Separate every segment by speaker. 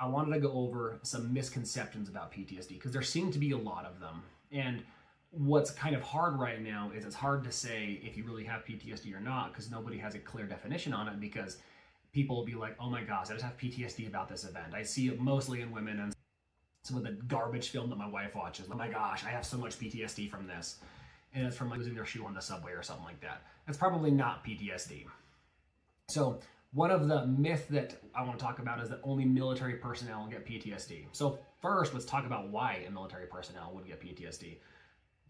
Speaker 1: wanted to go over some misconceptions about PTSD because there seem to be a lot of them. And what's kind of hard right now is it's hard to say if you really have PTSD or not because nobody has a clear definition on it, because people will be like, oh my gosh, I just have PTSD about this event. I see it mostly in women and some of the garbage film that my wife watches. Oh my gosh, I have so much PTSD from this. And it's from losing their shoe on the subway or something like that. That's probably not PTSD. So one of the myths that I want to talk about is that only military personnel get PTSD. So first, let's talk about why a military personnel would get PTSD.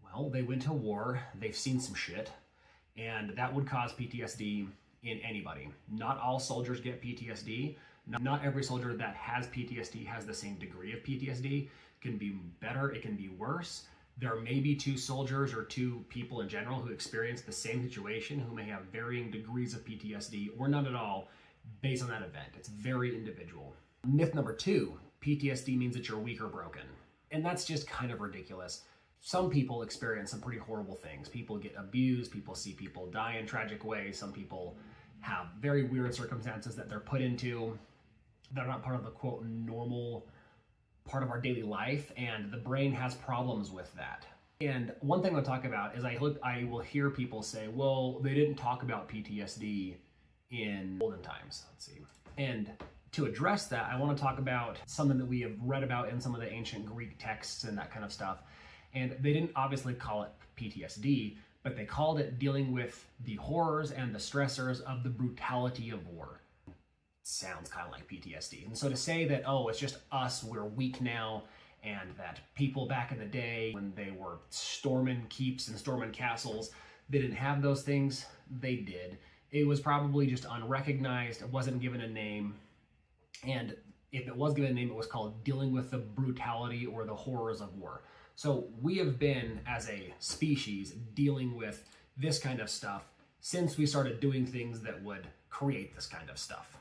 Speaker 1: Well, they went to war, they've seen some shit, and that would cause PTSD in anybody. Not all soldiers get PTSD. Not every soldier that has PTSD has the same degree of PTSD. It can be better, it can be worse. There may be two soldiers or two people in general who experience the same situation who may have varying degrees of PTSD or none at all based on that event. It's very individual. Myth number 2, PTSD means that you're weak or broken. And that's just kind of ridiculous. Some people experience some pretty horrible things. People get abused, people see people die in tragic ways, some people have very weird circumstances that they're put into. They're not part of the quote normal part of our daily life, and the brain has problems with that. And one thing I'll talk about is I will hear people say, well, they didn't talk about PTSD in olden times. Let's see. And to address that, I want to talk about something that we have read about in some of the ancient Greek texts and that kind of stuff. And they didn't obviously call it PTSD, but they called it dealing with the horrors and the stressors of the brutality of war. Sounds kind of like PTSD. And so to say that, oh, it's just us, we're weak now, and that people back in the day when they were storming keeps and storming castles, they didn't have those things, they did. It was probably just unrecognized, it wasn't given a name, and if it was given a name, it was called dealing with the brutality or the horrors of war. So we have been, as a species, dealing with this kind of stuff since we started doing things that would create this kind of stuff.